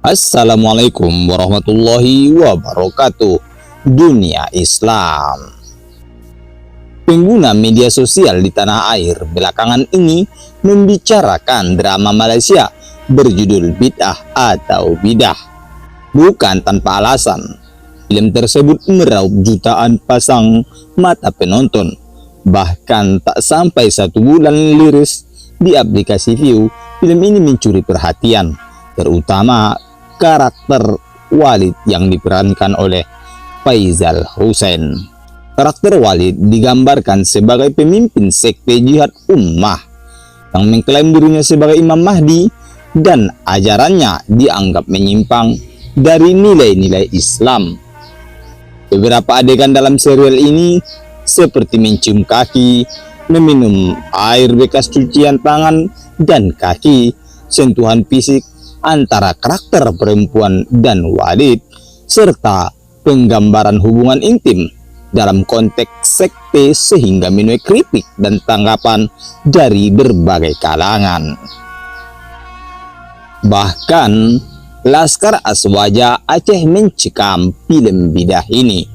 Assalamualaikum warahmatullahi wabarakatuh. Dunia Islam. Pengguna media sosial di tanah air belakangan ini membicarakan drama Malaysia berjudul Bid'ah atau Bidah. Bukan tanpa alasan, film tersebut meraup jutaan pasang mata penonton. Bahkan tak sampai 1 bulan rilis di aplikasi View, film ini mencuri perhatian, terutama karakter Walid yang diperankan oleh Faizal Hussein. Karakter Walid digambarkan sebagai pemimpin sekte jihad ummah yang mengklaim dirinya sebagai Imam Mahdi dan ajarannya dianggap menyimpang dari nilai-nilai Islam. Beberapa adegan dalam serial ini seperti mencium kaki, meminum air bekas cucian tangan dan kaki, sentuhan fisik antara karakter perempuan dan Walid, serta penggambaran hubungan intim dalam konteks sekte sehingga menuai kritik dan tanggapan dari berbagai kalangan. Bahkan Laskar Aswaja Aceh mencekam film bidah ini.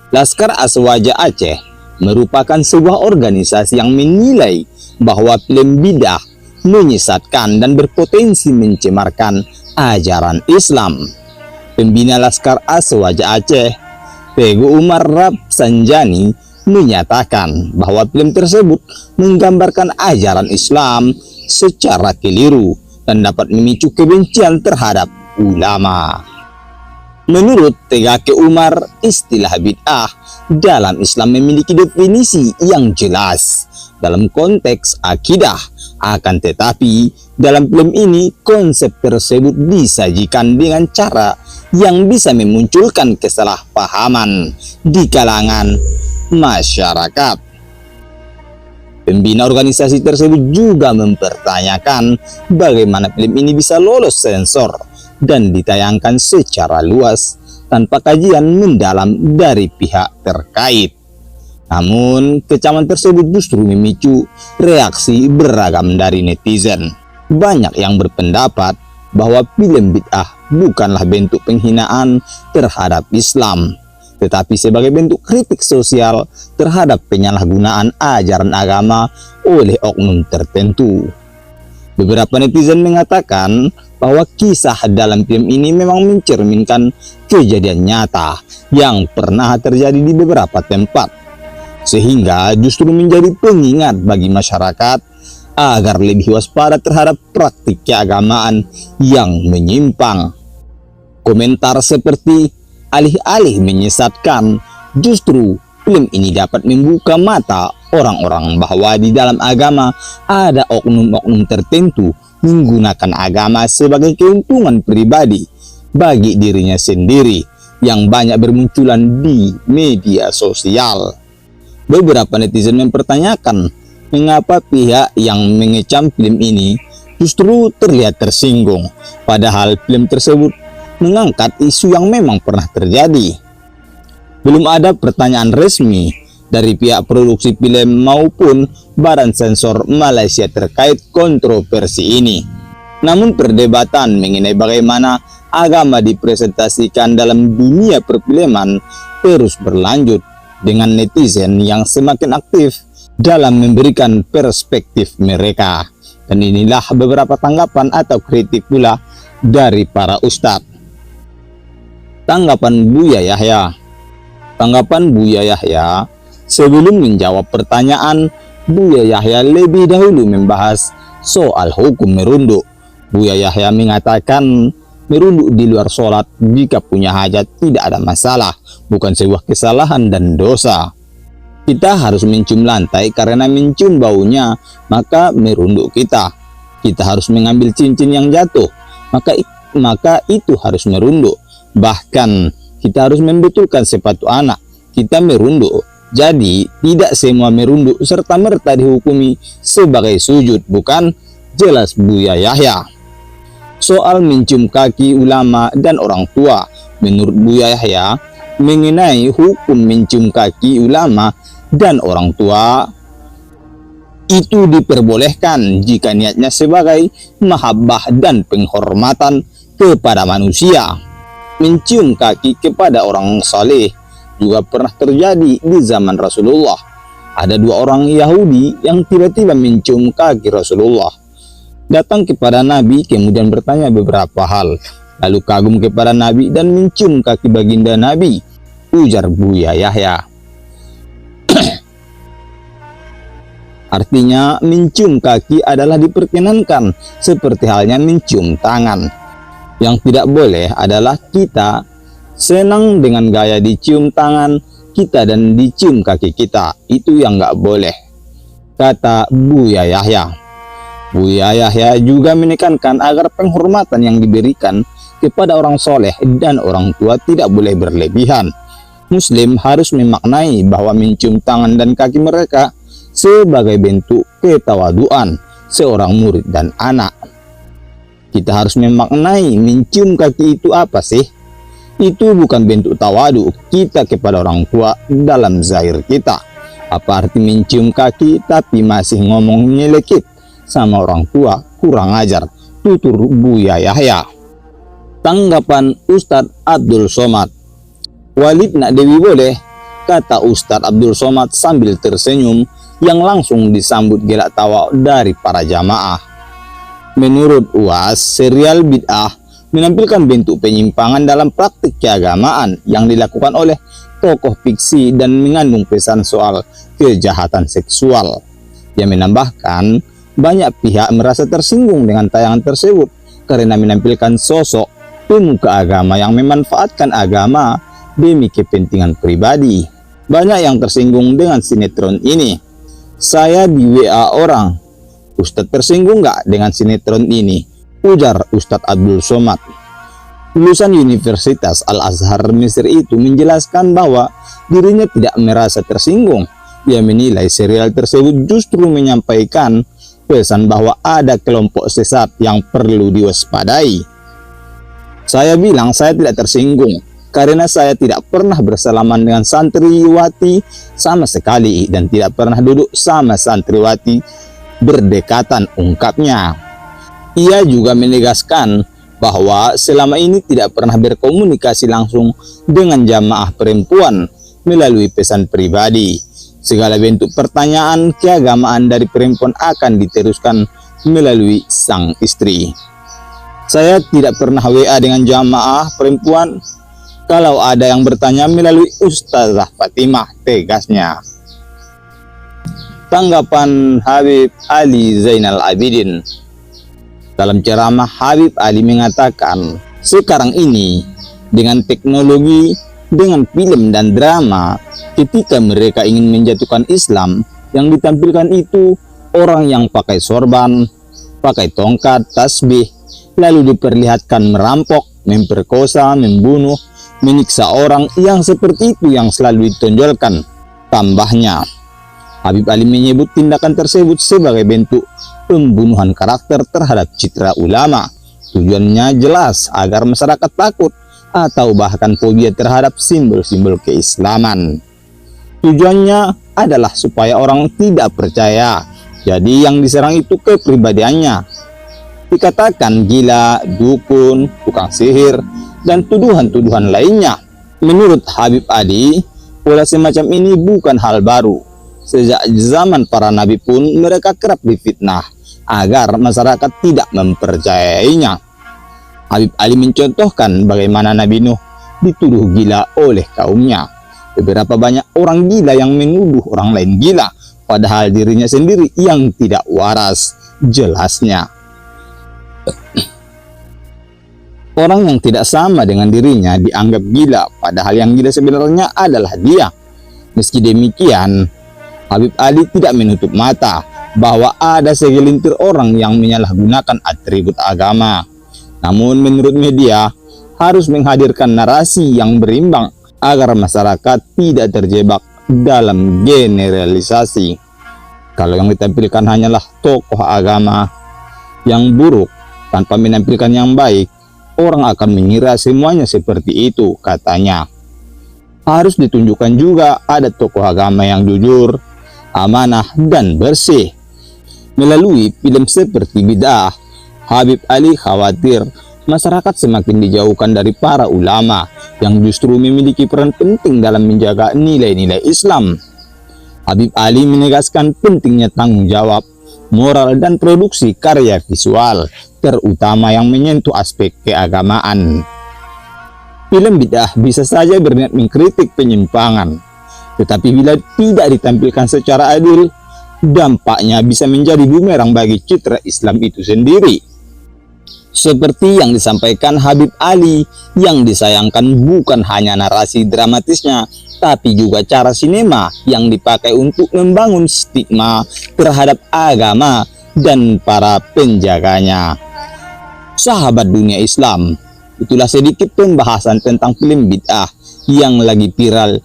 Laskar Aswaja Aceh merupakan sebuah organisasi yang menilai bahwa film bidah menyesatkan dan berpotensi mencemarkan ajaran Islam. Pembina Laskar Aswaja Aceh, Teguh Umar Rapsanjani, menyatakan bahwa film tersebut menggambarkan ajaran Islam secara keliru dan dapat memicu kebencian terhadap ulama. Menurut Tegake Umar, istilah bid'ah dalam Islam memiliki definisi yang jelas dalam konteks akidah. Akan tetapi, dalam film ini konsep tersebut disajikan dengan cara yang bisa memunculkan kesalahpahaman di kalangan masyarakat. Pembina organisasi tersebut juga mempertanyakan bagaimana film ini bisa lolos sensor dan ditayangkan secara luas tanpa kajian mendalam dari pihak terkait. Namun, kecaman tersebut justru memicu reaksi beragam dari netizen. Banyak yang berpendapat bahwa film bid'ah bukanlah bentuk penghinaan terhadap Islam, tetapi sebagai bentuk kritik sosial terhadap penyalahgunaan ajaran agama oleh oknum tertentu. Beberapa netizen mengatakan bahwa kisah dalam film ini memang mencerminkan kejadian nyata yang pernah terjadi di beberapa tempat, sehingga justru menjadi pengingat bagi masyarakat agar lebih waspada terhadap praktik keagamaan yang menyimpang. Komentar seperti alih-alih menyesatkan, justru film ini dapat membuka mata orang-orang bahwa di dalam agama ada oknum-oknum tertentu menggunakan agama sebagai keuntungan pribadi bagi dirinya sendiri yang banyak bermunculan di media sosial. Beberapa netizen mempertanyakan mengapa pihak yang mengecam film ini justru terlihat tersinggung, padahal film tersebut mengangkat isu yang memang pernah terjadi. Belum ada pertanyaan resmi dari pihak produksi film maupun Badan Sensor Malaysia terkait kontroversi ini. Namun perdebatan mengenai bagaimana agama dipresentasikan dalam dunia perfilman terus berlanjut, dengan netizen yang semakin aktif dalam memberikan perspektif mereka. Dan inilah beberapa tanggapan atau kritik pula dari para ustadz. Tanggapan Buya Yahya. Tanggapan Buya Yahya, sebelum menjawab pertanyaan, Buya Yahya lebih dahulu membahas soal hukum merunduk. Buya Yahya mengatakan merunduk di luar sholat jika punya hajat tidak ada masalah, bukan sebuah kesalahan dan dosa. Kita harus mencium lantai karena mencium baunya, maka merunduk kita. Kita harus mengambil cincin yang jatuh, maka itu harus merunduk. Bahkan kita harus membetulkan sepatu anak, kita merunduk. Jadi tidak semua merunduk serta-merta dihukumi sebagai sujud, bukan? Jelas Buya Yahya. Soal mencium kaki ulama dan orang tua, menurut Buya Yahya, mengenai hukum mencium kaki ulama dan orang tua itu diperbolehkan jika niatnya sebagai mahabbah dan penghormatan kepada manusia. Mencium kaki kepada orang saleh juga pernah terjadi di zaman Rasulullah. Ada dua orang Yahudi yang tiba-tiba mencium kaki Rasulullah. Datang kepada Nabi kemudian bertanya beberapa hal. Lalu kagum kepada Nabi dan mencium kaki baginda Nabi. Ujar Buya Yahya. Artinya mencium kaki adalah diperkenankan seperti halnya mencium tangan. Yang tidak boleh adalah kita senang dengan gaya dicium tangan kita dan dicium kaki kita. Itu yang nggak boleh, kata Buya Yahya. Buya Yahya juga menekankan agar penghormatan yang diberikan kepada orang soleh dan orang tua tidak boleh berlebihan. Muslim harus memaknai bahwa mencium tangan dan kaki mereka sebagai bentuk ketawaduan seorang murid dan anak. Kita harus memaknai mencium kaki itu apa sih? Itu bukan bentuk tawadu kita kepada orang tua dalam zahir kita. Apa arti mencium kaki tapi masih ngomong nyelekit sama orang tua? Kurang ajar, tutur Buya Yahya. Tanggapan Ustadz Abdul Somad. Walid nak Dewi boleh, kata Ustadz Abdul Somad sambil tersenyum yang langsung disambut gelak tawa dari para jamaah. Menurut UAS, serial bid'ah menampilkan bentuk penyimpangan dalam praktik keagamaan yang dilakukan oleh tokoh fiksi dan mengandung pesan soal kejahatan seksual. Dia menambahkan, banyak pihak merasa tersinggung dengan tayangan tersebut karena menampilkan sosok pemuka agama yang memanfaatkan agama demi kepentingan pribadi. Banyak yang tersinggung dengan sinetron ini. Saya di WA orang, Ustadz tersinggung nggak dengan sinetron ini? Ujar Ustadz Abdul Somad. Lulusan Universitas Al-Azhar Mesir itu menjelaskan bahwa dirinya tidak merasa tersinggung. Dia menilai serial tersebut justru menyampaikan pesan bahwa ada kelompok sesat yang perlu diwaspadai. Saya bilang saya tidak tersinggung karena saya tidak pernah bersalaman dengan santriwati sama sekali dan tidak pernah duduk sama santriwati berdekatan, ungkapnya. Ia juga menegaskan bahwa selama ini tidak pernah berkomunikasi langsung dengan jamaah perempuan melalui pesan pribadi. Segala bentuk pertanyaan keagamaan dari perempuan akan diteruskan melalui sang istri. Saya tidak pernah WA dengan jamaah perempuan. Kalau ada yang bertanya melalui Ustazah Fatimah, tegasnya. Tanggapan Habib Ali Zainal Abidin. Dalam ceramah, Habib Ali mengatakan, sekarang ini dengan teknologi, dengan film dan drama, ketika mereka ingin menjatuhkan Islam, yang ditampilkan itu orang yang pakai sorban, pakai tongkat, tasbih, lalu diperlihatkan merampok, memperkosa, membunuh, menyiksa orang, yang seperti itu yang selalu ditonjolkan. Tambahnya, Habib Ali menyebut tindakan tersebut sebagai bentuk pembunuhan karakter terhadap citra ulama. Tujuannya jelas agar masyarakat takut atau bahkan fobia terhadap simbol-simbol keislaman. Tujuannya adalah supaya orang tidak percaya. Jadi yang diserang itu kepribadiannya. Dikatakan gila, dukun, tukang sihir, dan tuduhan-tuduhan lainnya. Menurut Habib Ali, pola semacam ini bukan hal baru. Sejak zaman para nabi pun mereka kerap difitnah agar masyarakat tidak mempercayainya. Habib Ali mencontohkan bagaimana Nabi Nuh dituduh gila oleh kaumnya. Beberapa banyak orang gila yang menuduh orang lain gila, padahal dirinya sendiri yang tidak waras, jelasnya. Orang yang tidak sama dengan dirinya dianggap gila, padahal yang gila sebenarnya adalah dia. Meski demikian, Habib Ali tidak menutup mata bahwa ada segelintir orang yang menyalahgunakan atribut agama. Namun menurut media, harus menghadirkan narasi yang berimbang agar masyarakat tidak terjebak dalam generalisasi. Kalau yang ditampilkan hanyalah tokoh agama yang buruk tanpa menampilkan yang baik, orang akan mengira semuanya seperti itu, katanya. Harus ditunjukkan juga ada tokoh agama yang jujur, amanah, dan bersih. Melalui film seperti Bid'ah, Habib Ali khawatir masyarakat semakin dijauhkan dari para ulama yang justru memiliki peran penting dalam menjaga nilai-nilai Islam. Habib Ali menegaskan pentingnya tanggung jawab, moral, dan produksi karya visual, terutama yang menyentuh aspek keagamaan. Film bid'ah bisa saja berniat mengkritik penyimpangan, tetapi bila tidak ditampilkan secara adil, dampaknya bisa menjadi bumerang bagi citra Islam itu sendiri. Seperti yang disampaikan Habib Ali, yang disayangkan bukan hanya narasi dramatisnya, tapi juga cara sinema yang dipakai untuk membangun stigma terhadap agama dan para penjaganya. Sahabat dunia Islam, itulah sedikit pembahasan tentang film bid'ah yang lagi viral,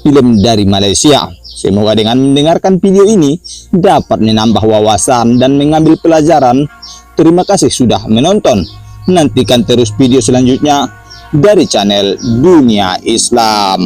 film dari Malaysia. Semoga dengan mendengarkan video ini dapat menambah wawasan dan mengambil pelajaran. Terima kasih sudah menonton. Nantikan terus video selanjutnya dari channel Dunia Islam.